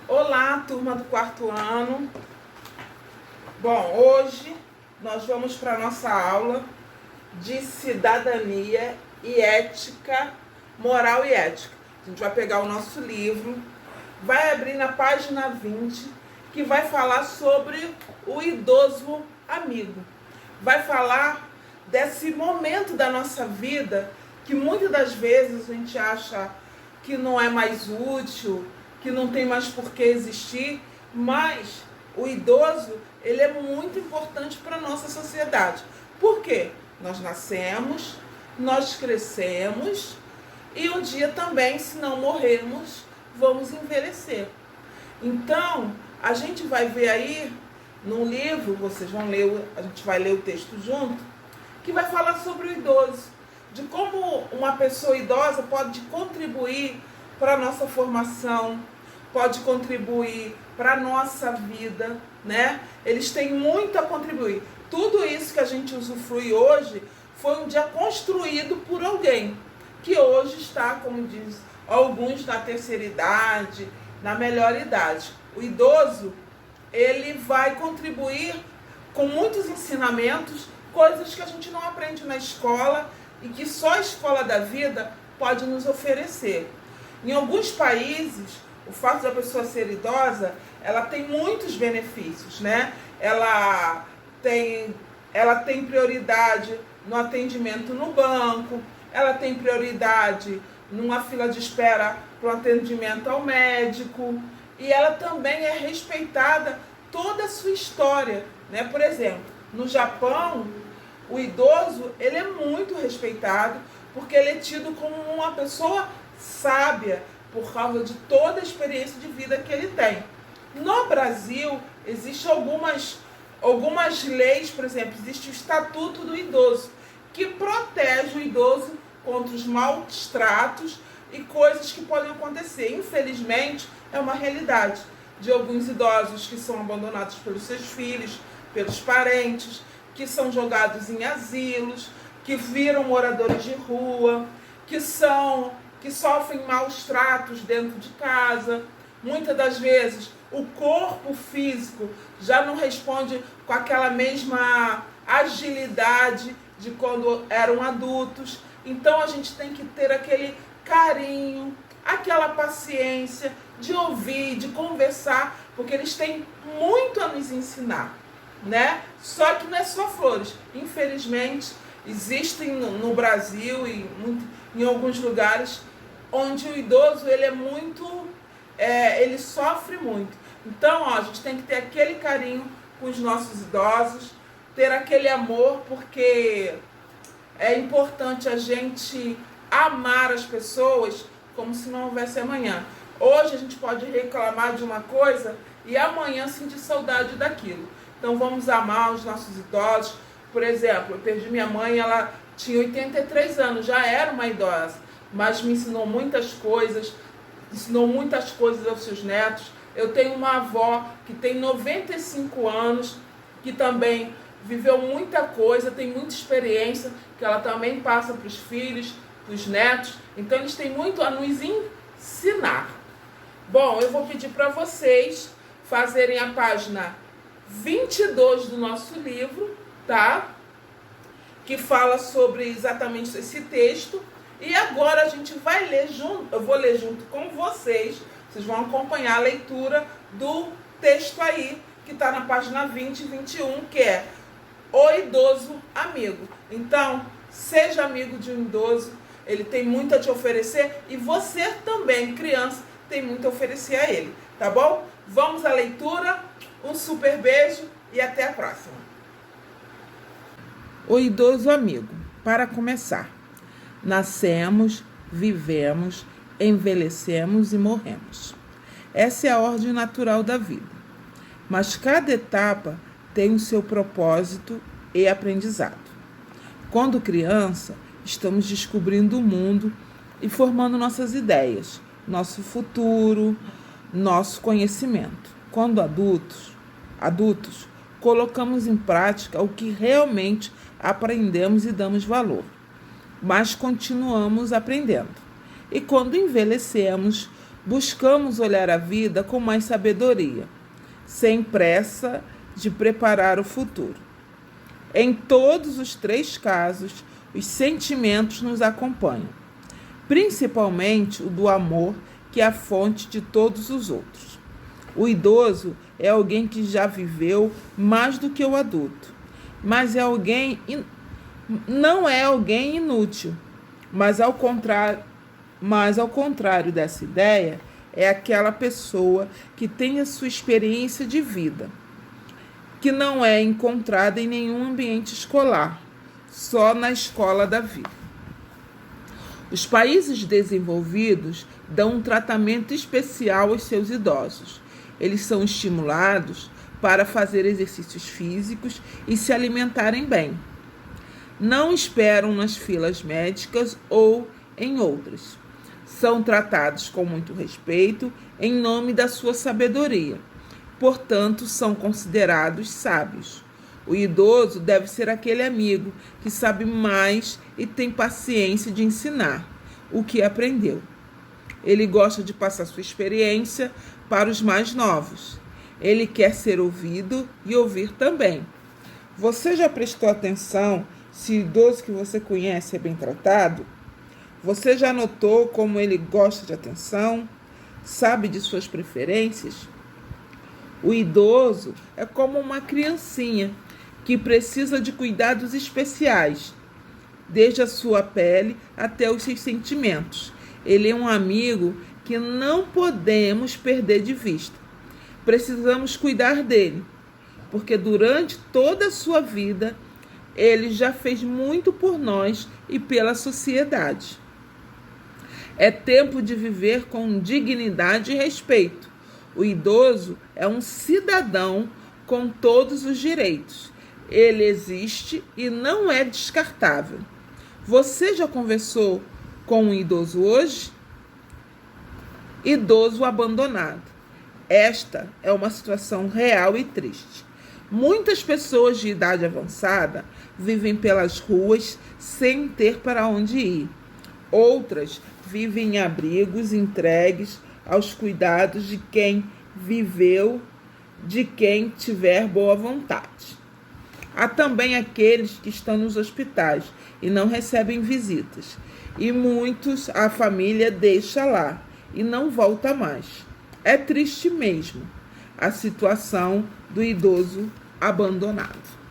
Olá, turma do quarto ano. Bom, hoje nós vamos para a nossa aula de cidadania e ética, moral e ética. A gente vai pegar o nosso livro, vai abrir na página 20, que vai falar sobre o idoso amigo. Vai falar desse momento da nossa vida que muitas das vezes a gente acha que não é mais útil, que não tem mais por que existir, mas o idoso, ele é muito importante para a nossa sociedade. Por quê? Nós nascemos, nós crescemos e um dia também, se não morrermos, vamos envelhecer. Então, a gente vai ver aí no livro, vocês vão ler, a gente vai ler o texto junto, que vai falar sobre o idoso, de como uma pessoa idosa pode contribuir para a nossa formação, pode contribuir para a nossa vida, né? Eles têm muito a contribuir. Tudo isso que a gente usufrui hoje foi um dia construído por alguém que hoje está, como diz alguns, na terceira idade, na melhor idade. O idoso, ele vai contribuir com muitos ensinamentos, coisas que a gente não aprende na escola e que só a escola da vida pode nos oferecer. Em alguns países, o fato da pessoa ser idosa, ela tem muitos benefícios, né? Ela tem prioridade no atendimento no banco, ela tem prioridade numa fila de espera para o atendimento ao médico, e ela também é respeitada toda a sua história, né? Por exemplo, no Japão, o idoso, ele é muito respeitado porque ele é tido como uma pessoa sábia por causa de toda a experiência de vida que ele tem. No Brasil, existem algumas leis, por exemplo, existe o Estatuto do Idoso, que protege o idoso contra os maus tratos e coisas que podem acontecer. Infelizmente, é uma realidade de alguns idosos que são abandonados pelos seus filhos, pelos parentes, que são jogados em asilos, que viram moradores de rua, que sofrem maus tratos dentro de casa. Muitas das vezes o corpo físico já não responde com aquela mesma agilidade de quando eram adultos. Então a gente tem que ter aquele carinho, aquela paciência de ouvir, de conversar, porque eles têm muito a nos ensinar, né? Só que não é só flores. Infelizmente, existem no Brasil e em alguns lugares onde o idoso ele sofre muito. Então, a gente tem que ter aquele carinho com os nossos idosos, ter aquele amor, porque é importante a gente amar as pessoas como se não houvesse amanhã. Hoje a gente pode reclamar de uma coisa e amanhã sentir saudade daquilo. Então vamos amar os nossos idosos. Por exemplo, eu perdi minha mãe, ela tinha 83 anos, já era uma idosa, mas me ensinou muitas coisas aos seus netos. Eu tenho uma avó que tem 95 anos, que também viveu muita coisa, tem muita experiência, que ela também passa para os filhos, para os netos. Então eles têm muito a nos ensinar. Bom, eu vou pedir para vocês fazerem a página 22 do nosso livro, tá? Que fala sobre exatamente esse texto. E agora a gente vai ler junto, eu vou ler junto com vocês vão acompanhar a leitura do texto aí, que está na página 20 e 21, que é o idoso amigo. Então, seja amigo de um idoso, ele tem muito a te oferecer e você também, criança, tem muito a oferecer a ele, tá bom? Vamos à leitura, um super beijo e até a próxima. O idoso amigo. Para começar, nascemos, vivemos, envelhecemos e morremos. Essa é a ordem natural da vida. Mas cada etapa tem o seu propósito e aprendizado. Quando criança, estamos descobrindo o mundo e formando nossas ideias, nosso futuro, nosso conhecimento. Quando adultos, colocamos em prática o que realmente aprendemos e damos valor, mas continuamos aprendendo. E quando envelhecemos, Buscamos olhar a vida com mais sabedoria, sem pressa de preparar o futuro. Em todos os 3 casos, os sentimentos nos acompanham, principalmente o do amor, que é a fonte de todos os outros. O idoso é alguém que já viveu mais do que o adulto, mas não é alguém inútil, mas ao contrário dessa ideia, é aquela pessoa que tem a sua experiência de vida, que não é encontrada em nenhum ambiente escolar, só na escola da vida. Os países desenvolvidos dão um tratamento especial aos seus idosos. Eles são estimulados para fazer exercícios físicos e se alimentarem bem. Não esperam nas filas médicas ou em outras. São tratados com muito respeito em nome da sua sabedoria. Portanto, são considerados sábios. O idoso deve ser aquele amigo que sabe mais e tem paciência de ensinar o que aprendeu. Ele gosta de passar sua experiência para os mais novos. Ele quer ser ouvido e ouvir também. Você já prestou atenção se o idoso que você conhece é bem tratado? Você já notou como ele gosta de atenção? Sabe de suas preferências? O idoso é como uma criancinha que precisa de cuidados especiais, desde a sua pele até os seus sentimentos. Ele é um amigo que não podemos perder de vista. Precisamos cuidar dele, porque durante toda a sua vida, ele já fez muito por nós e pela sociedade. É tempo de viver com dignidade e respeito. O idoso é um cidadão com todos os direitos. Ele existe e não é descartável. Você já conversou com um idoso hoje? Idoso abandonado. Esta é uma situação real e triste. Muitas pessoas de idade avançada vivem pelas ruas sem ter para onde ir. Outras vivem em abrigos entregues aos cuidados de quem viveu, de quem tiver boa vontade. Há também aqueles que estão nos hospitais e não recebem visitas. E muitos a família deixa lá e não volta mais. É triste mesmo a situação do idoso abandonado.